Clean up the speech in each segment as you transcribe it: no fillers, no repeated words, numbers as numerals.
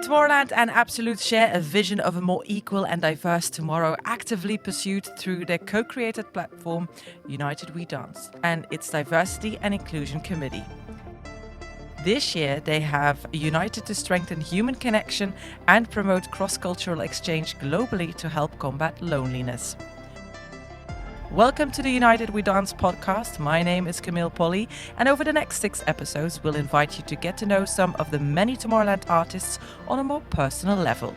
Tomorrowland and Absolute share a vision of a more equal and diverse tomorrow, actively pursued through their co-created platform, United We Dance, and its Diversity and Inclusion Committee. This year, they have united to strengthen human connection and promote cross-cultural exchange globally to help combat loneliness. Welcome to the United We Dance podcast. My name is Camille Polly, and over the next 6 episodes, we'll invite you to get to know some of the many Tomorrowland artists on a more personal level.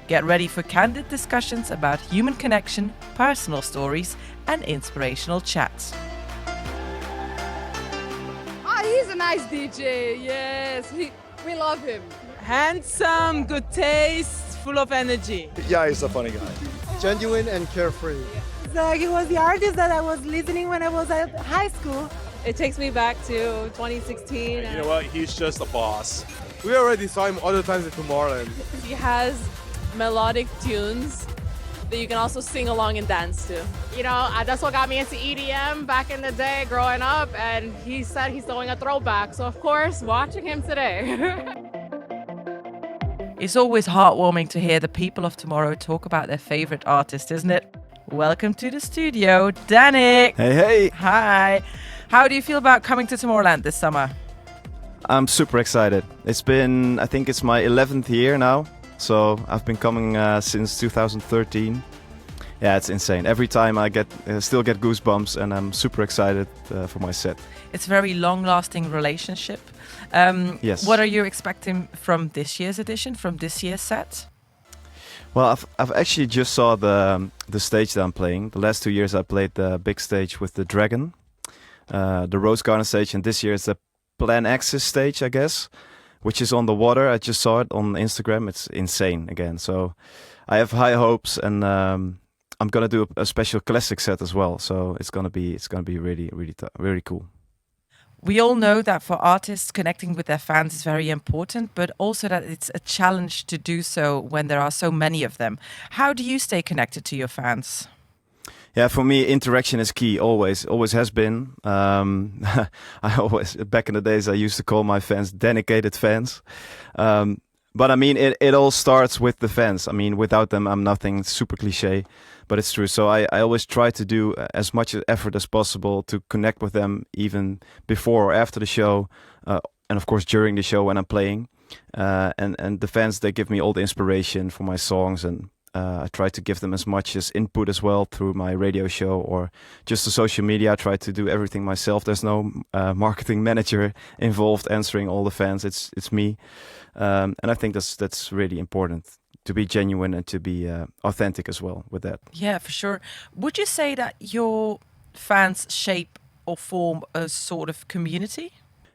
Get ready for candid discussions about human connection, personal stories, and inspirational chats. He's a nice DJ, yes, we love him. Handsome, good taste, full of energy. Yeah, he's a funny guy. Genuine and carefree. He was the artist that I was listening when I was at high school. It takes me back to 2016. You know what? He's just a boss. We already saw him other times at Tomorrowland. He has melodic tunes that you can also sing along and dance to. You know, that's what got me into EDM back in the day growing up, and he said he's doing a throwback, so of course, watching him today. It's always heartwarming to hear the people of tomorrow talk about their favorite artist, isn't it? Welcome to the studio, Danik. Hey. Hi. How do you feel about coming to Tomorrowland this summer? I'm super excited. I think it's my 11th year now. So I've been coming since 2013. Yeah, it's insane. Every time I still get goosebumps, and I'm super excited for my set. It's a very long-lasting relationship. Yes. What are you expecting from this year's edition, from this year's set? Well, I've actually just saw the stage that I'm playing. The last 2 years I played the big stage with the Dragon, the Rose Garden stage, and this year it's the Plan Axis stage, I guess, which is on the water. I just saw it on Instagram. It's insane again. So I have high hopes, and I'm gonna do a special classic set as well. So it's gonna be really really cool. We all know that for artists, connecting with their fans is very important, but also that it's a challenge to do so when there are so many of them. How do you stay connected to your fans? Yeah, for me, interaction is key. Always has been. Back in the days, I used to call my fans dedicated fans. But I mean, it all starts with the fans. I mean, without them, I'm nothing. Super cliche, but it's true. So I always try to do as much effort as possible to connect with them, even before or after the show, and of course during the show when I'm playing. And the fans, they give me all the inspiration for my songs, and I try to give them as much as input as well through my radio show or just the social media. I try to do everything myself. There's no marketing manager involved answering all the fans. It's me, and I think that's really important, to be genuine and to be authentic as well with that. Yeah, for sure. Would you say that your fans shape or form a sort of community?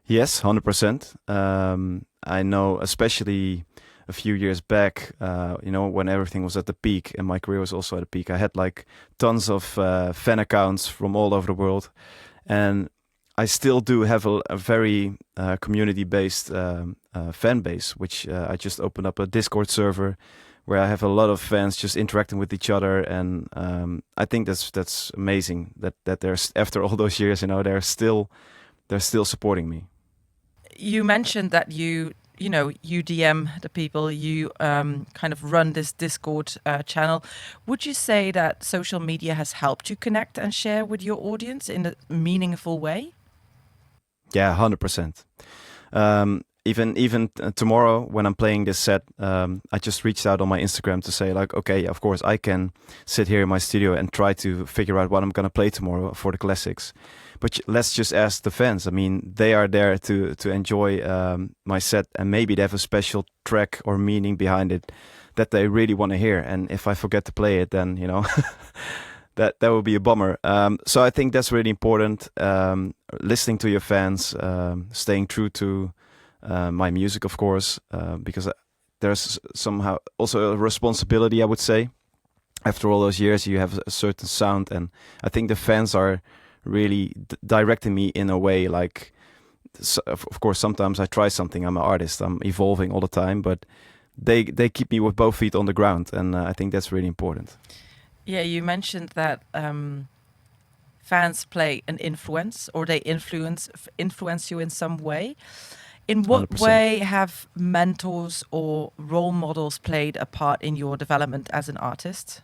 Yes, 100%. I know, especially a few years back, when everything was at the peak and my career was also at the peak, I had like tons of fan accounts from all over the world, and I still do have a very community-based fan base, which I just opened up a Discord server where I have a lot of fans just interacting with each other, and I think that's amazing that there's, after all those years, they're still supporting me. You mentioned that you DM the people, you kind of run this Discord channel. Would you say that social media has helped you connect and share with your audience in a meaningful way? Yeah, 100%. Even tomorrow when I'm playing this set, I just reached out on my Instagram to say like, okay, of course I can sit here in my studio and try to figure out what I'm gonna play tomorrow for the classics. But let's just ask the fans. I mean, they are there to enjoy my set, and maybe they have a special track or meaning behind it that they really want to hear. And if I forget to play it, then that would be a bummer. So I think that's really important. Listening to your fans, staying true to my music, of course, because there's somehow also a responsibility, I would say. After all those years, you have a certain sound, and I think the fans are really directing me in a way like, of course, sometimes I try something. I'm an artist. I'm evolving all the time, but they keep me with both feet on the ground, and I think that's really important. Yeah, you mentioned that fans play an influence, or they influence you in some way. In what 100%. way have mentors or role models played a part in your development as an artist?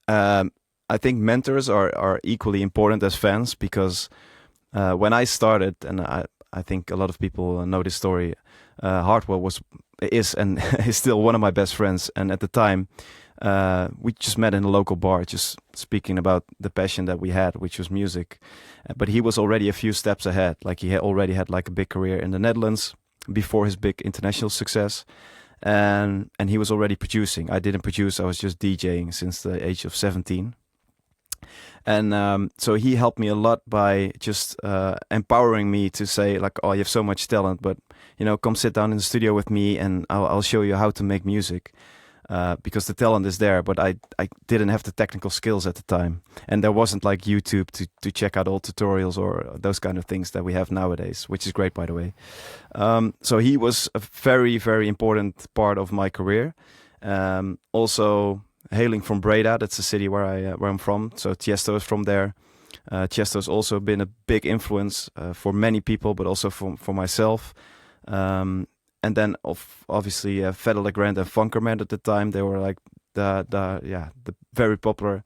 I think mentors are equally important as fans, because when I started, and I think a lot of people know this story, Hardwell is and is still one of my best friends. And at the time, we just met in a local bar, just speaking about the passion that we had, which was music. But he was already a few steps ahead. Like he already had like a big career in the Netherlands before his big international success. And he was already producing. I didn't produce, I was just DJing since the age of 17. And so he helped me a lot by just empowering me to say like, oh, you have so much talent, but come sit down in the studio with me and I'll show you how to make music. Because the talent is there, but I didn't have the technical skills at the time. And there wasn't like YouTube to check out all tutorials or those kind of things that we have nowadays, which is great, by the way. So he was a very, very important part of my career. Also, hailing from Breda, that's the city where I'm from. So Tiesto is from there. Tiesto has also been a big influence for many people, but also for myself. And then obviously Fedde Le Grand and Funkerman at the time, they were like the very popular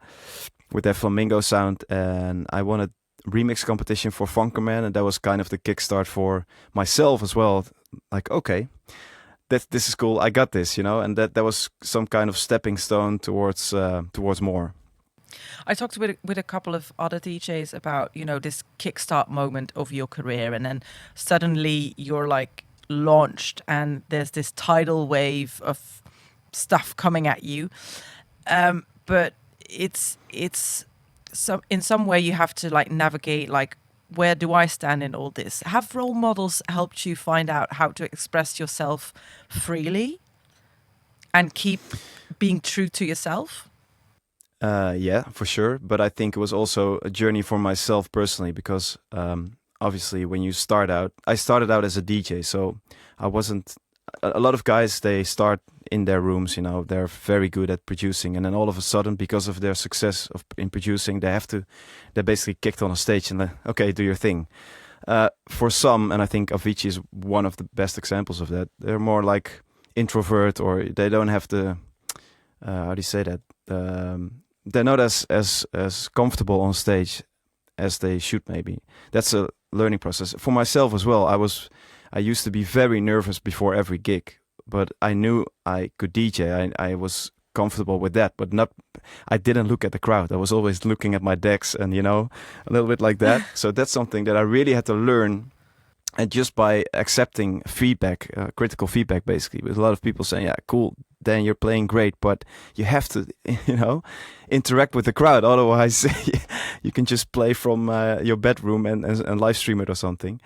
with their flamingo sound. And I won a remix competition for Funkerman, and that was kind of the kickstart for myself as well. Like, okay, this is cool, I got this, and that was some kind of stepping stone towards more. I talked with a couple of other DJs about, this kickstart moment of your career, and then suddenly you're like launched and there's this tidal wave of stuff coming at you. But it's in some way you have to like navigate, like, where do I stand in all this? Have role models helped you find out how to express yourself freely and keep being true to yourself? Yeah, for sure. But I think it was also a journey for myself personally, because obviously when you start out, I started out as a DJ, so I wasn't, a lot of guys, they start in their rooms, they're very good at producing, and then all of a sudden, because of their success in producing, they're basically kicked on a stage and okay, do your thing. For some, and I think Avicii is one of the best examples of that, they're more like introvert, or they don't have the, how do you say that? They're not as comfortable on stage as they should, maybe. That's a learning process. For myself as well, I used to be very nervous before every gig, but I knew I could DJ. I was comfortable with that, but I didn't look at the crowd. I was always looking at my decks and, a little bit like that. So that's something that I really had to learn. And just by accepting feedback, critical feedback, basically, with a lot of people saying, yeah, cool, Dan, you're playing great, but you have to, interact with the crowd. Otherwise, you can just play from your bedroom and live stream it or something.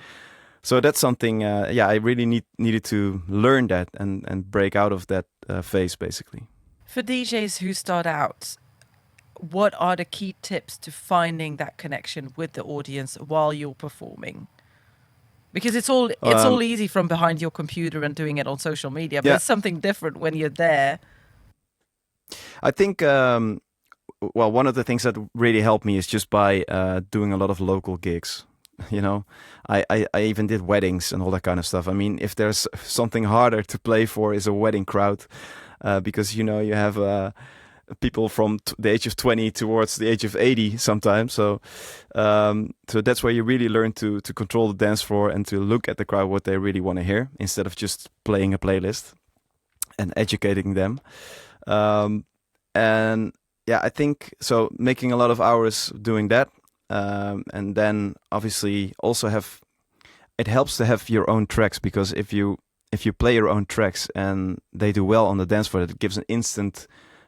So that's something, I really needed to learn that and break out of that phase, basically. For DJs who start out, what are the key tips to finding that connection with the audience while you're performing? Because it's all easy from behind your computer and doing it on social media, but it's something different when you're there. I think, one of the things that really helped me is just by doing a lot of local gigs. I even did weddings and all that kind of stuff. I mean, if there's something harder to play for is a wedding crowd, because you have people from the age of 20 towards the age of 80 sometimes. So that's where you really learn to control the dance floor and to look at the crowd, what they really want to hear, instead of just playing a playlist and educating them. I think so, making a lot of hours doing that. And then obviously also it helps to have your own tracks, because if you play your own tracks and they do well on the dance floor, it gives an instant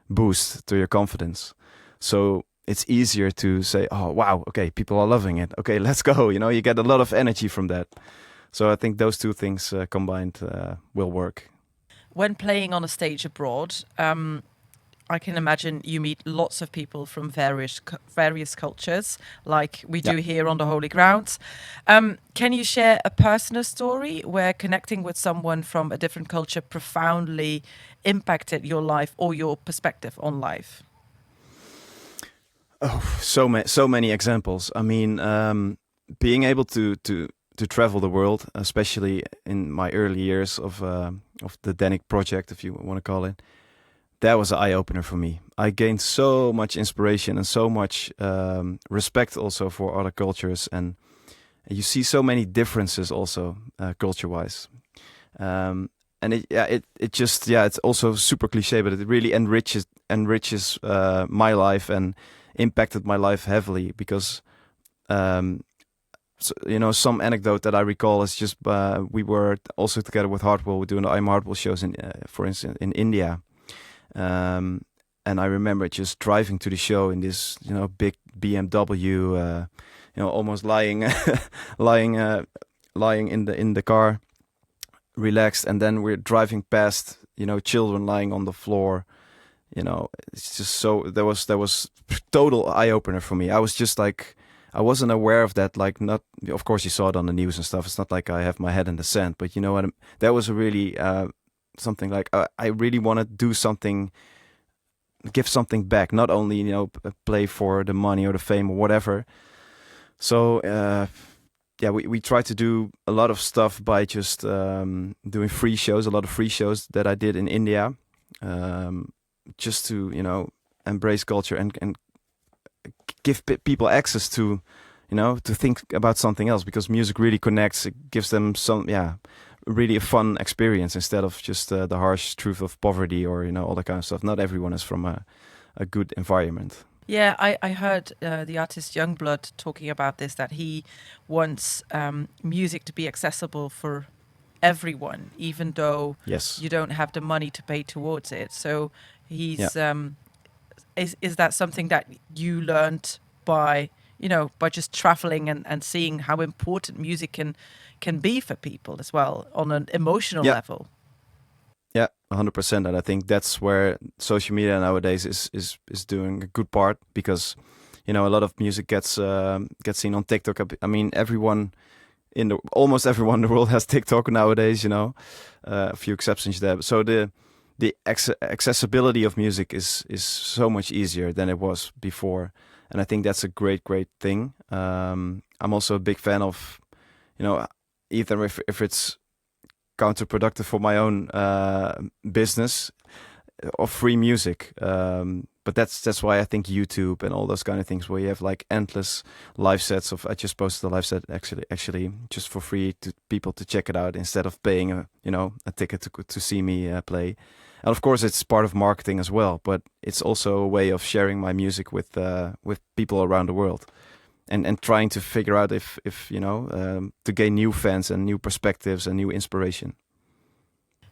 boost to your confidence. So it's easier to say, oh wow, okay, people are loving it, okay, let's go. You get a lot of energy from that. So I think those two things combined will work. When playing on a stage abroad, I can imagine you meet lots of people from various cultures, like we do here on the Holy Grounds. Can you share a personal story where connecting with someone from a different culture profoundly impacted your life or your perspective on life? Oh, so many examples. I mean, being able to to travel the world, especially in my early years of the Danik project, if you want to call it. That was an eye-opener for me. I gained so much inspiration and so much respect also for other cultures, and you see so many differences also culture-wise. And it's also super cliche, but it really enriches my life and impacted my life heavily because, some anecdote that I recall is just we were also together with Hardwell doing the I'm Hardwell shows for instance, in India. And I remember just driving to the show in this, big BMW, almost lying in the car, relaxed, and then we're driving past, children lying on the floor. It's just so there was total eye opener for me. I was just like, I wasn't aware of that. Like, not, of course, you saw it on the news and stuff. It's not like I have my head in the sand, but you know what? That was a really something like I really want to do something. Give something back, not only play for the money or the fame or whatever. So we try to do a lot of stuff by just doing free shows. A lot of free shows that I did in India, just to embrace culture and give people access to to think about something else, because music really connects. It gives them some really a fun experience instead of just the harsh truth of poverty or all that kind of stuff. Not everyone is from a good environment. Yeah, I heard the artist Youngblood talking about this, that he wants music to be accessible for everyone, even though you don't have the money to pay towards it. So he's is that something that you learned by by just traveling and seeing how important music can be for people as well on an emotional level? Yeah, 100%. And I think that's where social media nowadays is doing a good part, because a lot of music gets seen on TikTok. I mean, almost everyone in the world has TikTok nowadays. A few exceptions there. So the accessibility of music is so much easier than it was before, and I think that's a great thing. I'm also a big fan of even if it's counterproductive for my own business, of free music. But that's why I think YouTube and all those kind of things, where you have like endless live sets of. I just posted a live set actually just for free to people to check it out instead of paying a ticket to see me play. And of course, it's part of marketing as well, but it's also a way of sharing my music with people around the world. And trying to figure out if to gain new fans and new perspectives and new inspiration.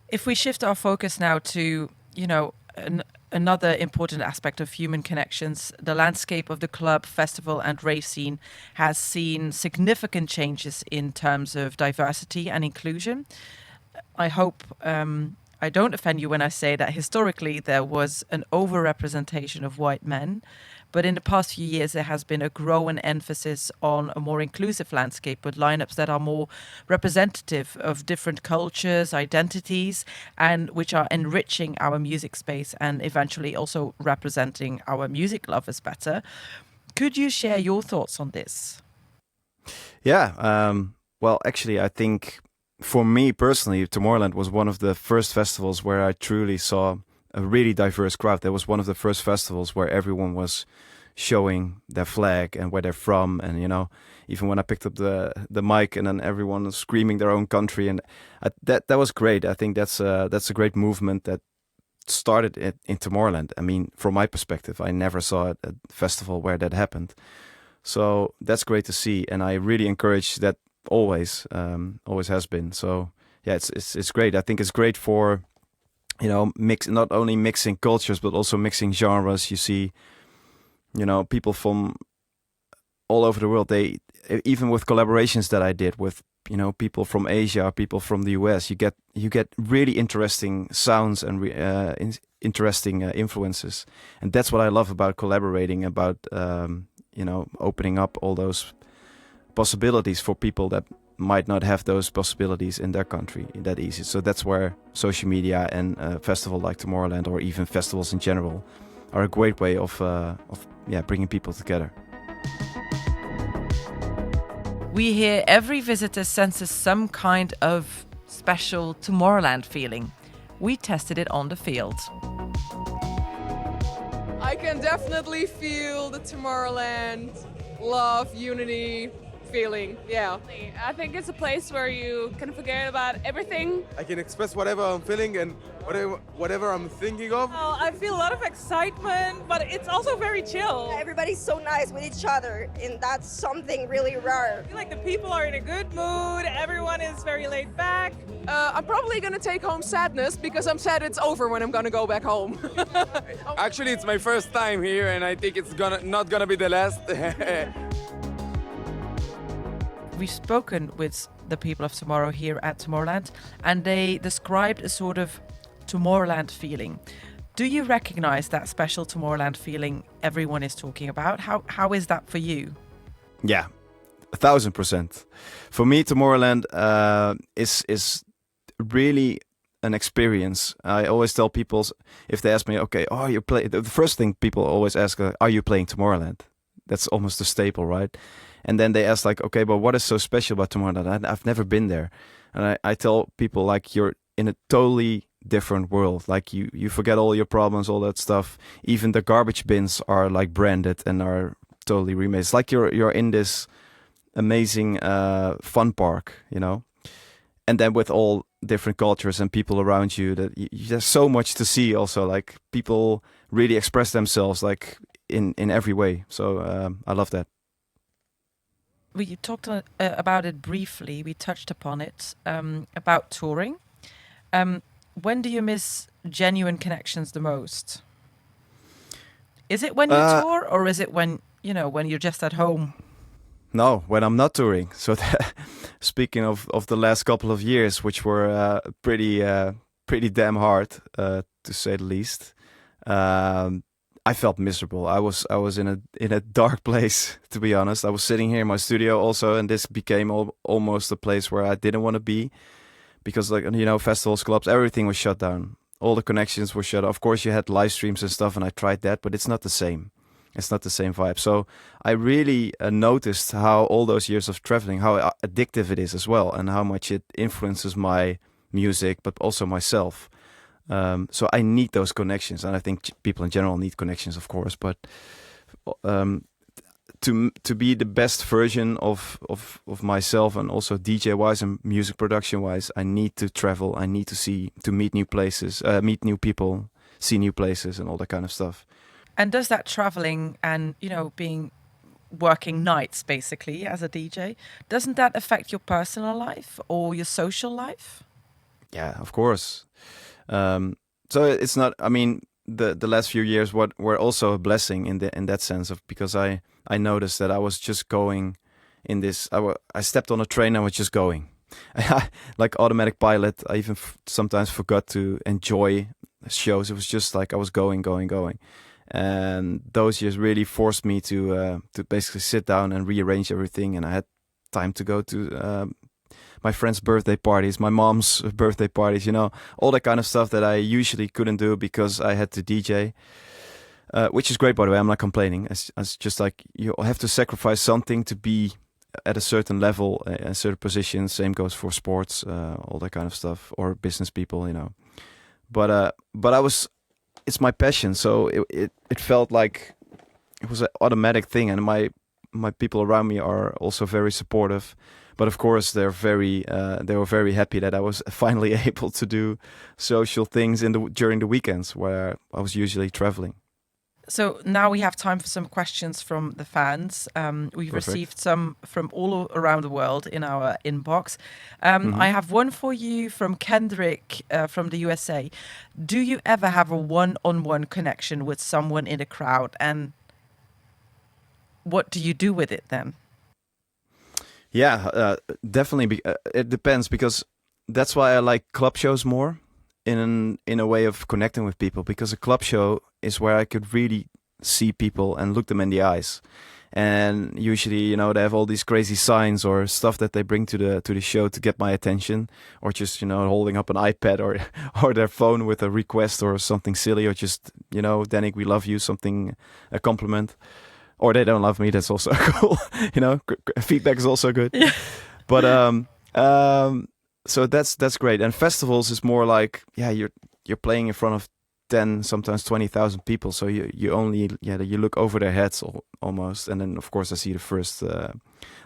If we shift our focus now to another important aspect of human connections, the landscape of the club, festival and rave scene has seen significant changes in terms of diversity and inclusion. I hope I don't offend you when I say that historically there was an overrepresentation of white men. But in the past few years, there has been a growing emphasis on a more inclusive landscape with lineups that are more representative of different cultures, identities, and which are enriching our music space and eventually also representing our music lovers better. Could you share your thoughts on this? Yeah, well, actually, I think for me personally, Tomorrowland was one of the first festivals where I truly saw a really diverse crowd. That was one of the first festivals where everyone was showing their flag and where they're from, and even when I picked up the mic and then everyone was screaming their own country, and that was great. I think that's a great movement that started in Tomorrowland. I mean, from my perspective, I never saw a festival where that happened, so that's great to see, and I really encourage that always has been. So yeah, it's great. I think it's great for not only mixing cultures, but also mixing genres. You see, people from all over the world. They, even with collaborations that I did with, people from Asia, people from the US, you get really interesting sounds and interesting influences. And that's what I love about collaborating, about, opening up all those possibilities for people that might not have those possibilities in their country that easy. So that's where social media and a festival like Tomorrowland, or even festivals in general, are a great way of bringing people together. We hear every visitor senses some kind of special Tomorrowland feeling. We tested it on the field. I can definitely feel the Tomorrowland love, unity feeling. Yeah. I think it's a place where you can forget about everything. I can express whatever I'm feeling and whatever I'm thinking of. I feel a lot of excitement, but it's also very chill. Everybody's so nice with each other, and that's something really rare. I feel like the people are in a good mood, everyone is very laid back. I'm probably gonna take home sadness because I'm sad it's over when I'm gonna go back home. Actually, it's my first time here, and I think it's not gonna be the last. We've spoken with the people of tomorrow here at Tomorrowland, and they described a sort of Tomorrowland feeling. Do you recognize that special Tomorrowland feeling everyone is talking about? How is that for you? Yeah, 1,000%. For me, Tomorrowland is really an experience. I always tell people, if they ask me, okay, oh, you play, the first thing people always ask, are you playing Tomorrowland? That's almost a staple, right? And then they ask like, okay, but what is so special about Tomorrowland? I've never been there. And I tell people like, you're in a totally different world. Like you forget all your problems, all that stuff. Even the garbage bins are like branded and are totally remade. It's like you're in this amazing fun park, you know? And then with all different cultures and people around you, that there's so much to see also. Like people really express themselves like in every way. So I love that. We talked about it briefly. We touched upon it, about touring. When do you miss genuine connections the most? Is it when you tour, or is it when you're just at home? No, when I'm not touring. So speaking of the last couple of years, which were pretty damn hard, to say the least, I felt miserable. I was in a dark place, to be honest. I was sitting here in my studio also, and this became almost a place where I didn't want to be, because festivals, clubs, everything was shut down. All the connections were shut off. Of course, you had live streams and stuff, and I tried that, but it's not the same. It's not the same vibe. So I really noticed how all those years of traveling, how addictive it is as well, and how much it influences my music, but also myself. So I need those connections, and I think people in general need connections, of course. But to be the best version of myself, and also DJ wise and music production wise, I need to travel. I need to meet new places, meet new people, see new places, and all that kind of stuff. And does that traveling and working nights basically as a DJ, doesn't that affect your personal life or your social life? Yeah, of course. So it's not. I mean, the last few years were also a blessing in that sense of, because I noticed that I was just going in this. I stepped on a train and I was just going, like automatic pilot. I even sometimes forgot to enjoy shows. It was just like I was going. And those years really forced me to basically sit down and rearrange everything. And I had time to go to my friends' birthday parties, my mom's birthday parties, all that kind of stuff that I usually couldn't do because I had to DJ, which is great, by the way. I'm not complaining. It's just like you have to sacrifice something to be at a certain level, a certain position. Same goes for sports, all that kind of stuff, or business people, But it's my passion, so it felt like it was an automatic thing, and my people around me are also very supportive. But of course, they were very happy that I was finally able to do social things during the weekends where I was usually traveling. So now we have time for some questions from the fans. We've Perfect. received some from all around the world in our inbox. I have one for you from Kendrick from the USA. Do you ever have a one-on-one connection with someone in the crowd? And what do you do with it then? Yeah, definitely. It depends, because that's why I like club shows more in a way of connecting with people, because a club show is where I could really see people and look them in the eyes. And usually, they have all these crazy signs or stuff that they bring to the show to get my attention, or just, holding up an iPad or their phone with a request or something silly, or just, Danik, we love you, something, a compliment. or they don't love me. That's also cool. Feedback is also good. Yeah. But so that's great. And festivals is more like, you're playing in front of 10, sometimes 20,000 people. So you only you look over their heads almost, and then of course I see the first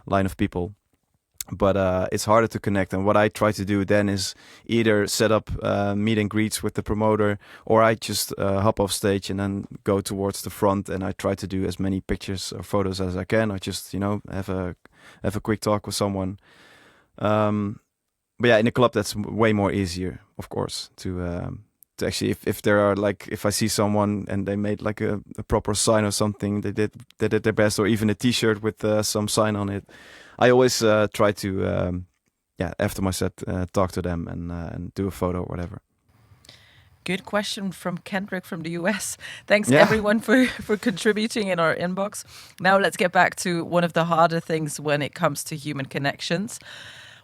line of people. But it's harder to connect. And what I try to do then is either set up meet and greets with the promoter, or I just hop off stage and then go towards the front, and I try to do as many pictures or photos as I can, or just have a quick talk with someone. But yeah, in a club that's way more easier, of course, to actually, if there are if I see someone and they made like a proper sign or something, they did their best, or even a T-shirt with some sign on it. I always try to, after my set, talk to them and do a photo or whatever. Good question from Kendrick from the US. Thanks everyone for contributing in our inbox. Now let's get back to one of the harder things when it comes to human connections.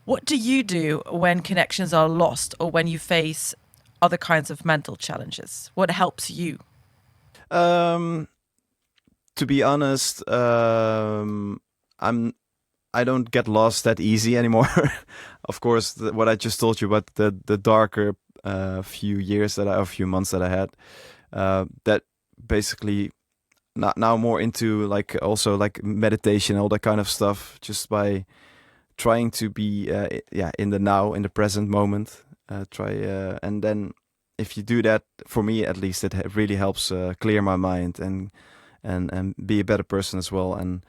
What do you do when connections are lost, or when you face other kinds of mental challenges? What helps you? To be honest, I don't get lost that easy anymore. Of course, what I just told you about the darker few months that I had, that basically now more into also meditation, all that kind of stuff, just by trying to be in the now, in the present moment. And then if you do that, for me at least, it really helps clear my mind and be a better person as well. And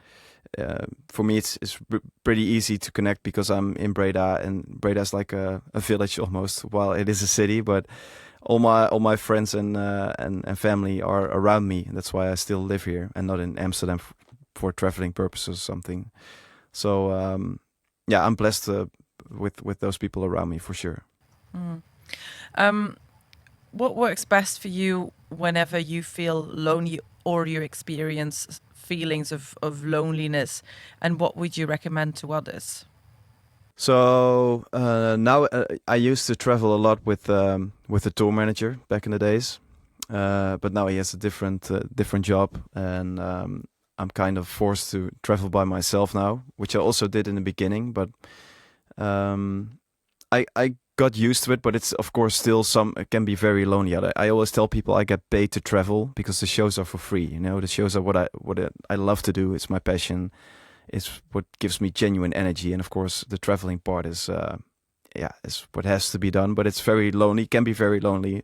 for me, it's pretty easy to connect because I'm in Breda, and Breda is like a village almost, while it is a city. But all my friends and family are around me, and that's why I still live here and not in Amsterdam for traveling purposes or something. So I'm blessed with those people around me for sure. What works best for you whenever you feel lonely or you experience feelings of loneliness, and what would you recommend to others? So now I used to travel a lot with a tour manager back in the days, but now he has a different job, and I'm kind of forced to travel by myself now, which I also did in the beginning, but I got used to it. But it's of course still it can be very lonely. I always tell people I get paid to travel because the shows are for free. The shows are what I love to do. It's my passion. It's what gives me genuine energy, and of course the traveling part is what has to be done. But it's very lonely. It can be very lonely,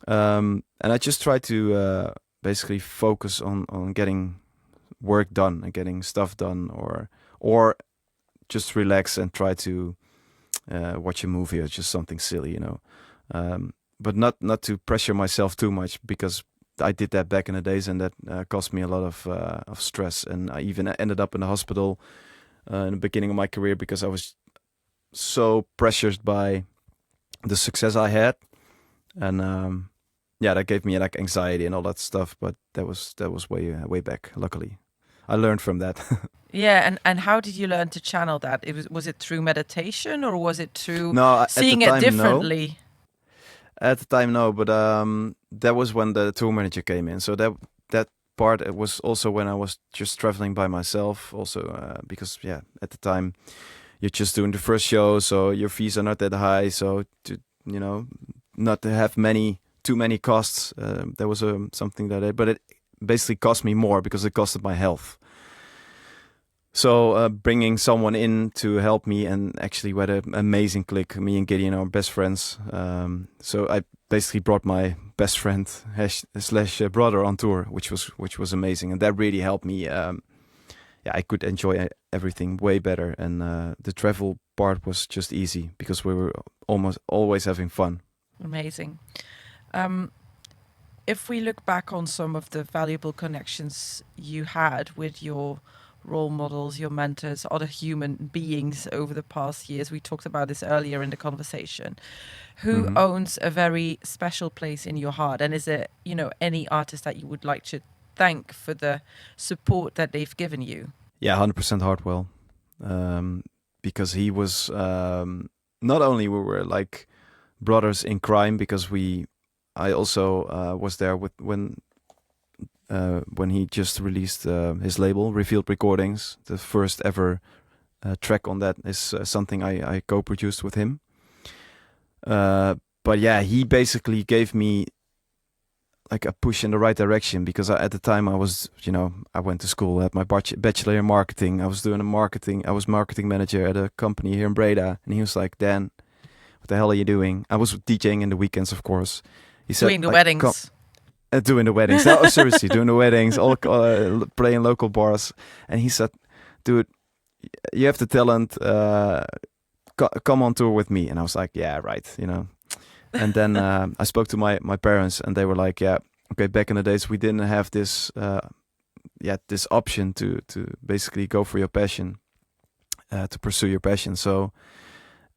and I just try to basically focus on getting work done and getting stuff done, or just relax and try to watch a movie or just something silly, but not to pressure myself too much, because I did that back in the days, and that cost me a lot of stress. And I even ended up in the hospital in the beginning of my career because I was so pressured by the success I had, and that gave me anxiety and all that stuff. But that was way back. Luckily, I learned from that. Yeah, and how did you learn to channel that? Was it through meditation, or was it through seeing it differently? No. At the time, no, but that was when the tour manager came in. So that part, it was also when I was just traveling by myself. Also, because at the time you're just doing the first show, so your fees are not that high. So to not to have too many costs, there was something but it basically cost me more because it costed my health. So bringing someone in to help me, and actually we had an amazing click. Me and Gideon are best friends. So I basically brought my best friend / brother on tour, which was amazing, and that really helped me. I could enjoy everything way better, and the travel part was just easy because we were almost always having fun. Amazing. If we look back on some of the valuable connections you had with your role models, your mentors, other human beings over the past years, we talked about this earlier in the conversation, who owns a very special place in your heart? And is there, any artist that you would like to thank for the support that they've given you? Yeah, 100% Hardwell. Because he was, not only we were like brothers in crime, because I also was there when when he just released his label, Revealed Recordings. The first ever track on that is something I co-produced with him. But yeah, he basically gave me like a push in the right direction, because at the time I was, I went to school, I had my bachelor in marketing. I was marketing manager at a company here in Breda. And he was like, Dan, what the hell are you doing? I was DJing in the weekends, of course. He said, Doing the weddings. Doing the weddings. No, seriously, doing the weddings, all playing local bars. And he said, dude, you have the talent, come on tour with me. And I was like, yeah, right, And then I spoke to my parents, and they were like, yeah, okay, back in the days we didn't have this this option to basically go for your passion, to pursue your passion. So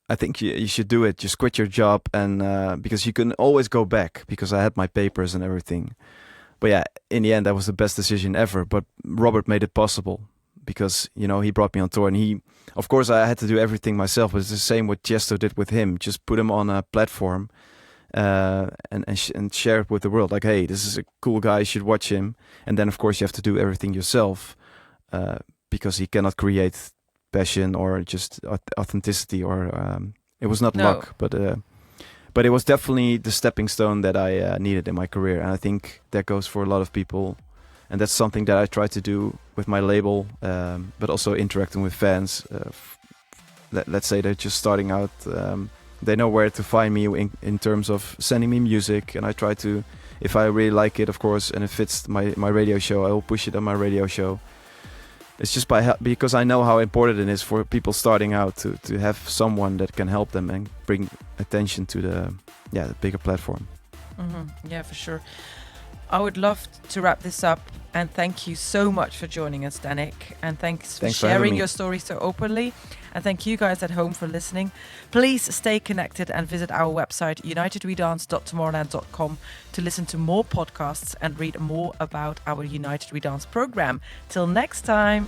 I think you should do it. Just quit your job, and because you can always go back, because I had my papers and everything. But yeah, in the end, that was the best decision ever. But Robert made it possible, because, he brought me on tour, and of course, I had to do everything myself, but it's the same what Tiesto did with him. Just put him on a platform and share it with the world. Like, hey, this is a cool guy, you should watch him. And then, of course, you have to do everything yourself, because he cannot create passion or just authenticity, or it was not luck, but it was definitely the stepping stone that I needed in my career. And I think that goes for a lot of people. And that's something that I try to do with my label, but also interacting with fans. Let's say they're just starting out. They know where to find me in terms of sending me music. And I try to, if I really like it, of course, and it fits my radio show, I will push it on my radio show. It's just because I know how important it is for people starting out to have someone that can help them and bring attention to the bigger platform. Mm-hmm. Yeah, for sure. I would love to wrap this up, and thank you so much for joining us, Danik, and thanks for sharing your story so openly, and thank you guys at home for listening. Please stay connected and visit our website unitedwedance.tomorrowland.com to listen to more podcasts and read more about our United We Dance program. Till next time.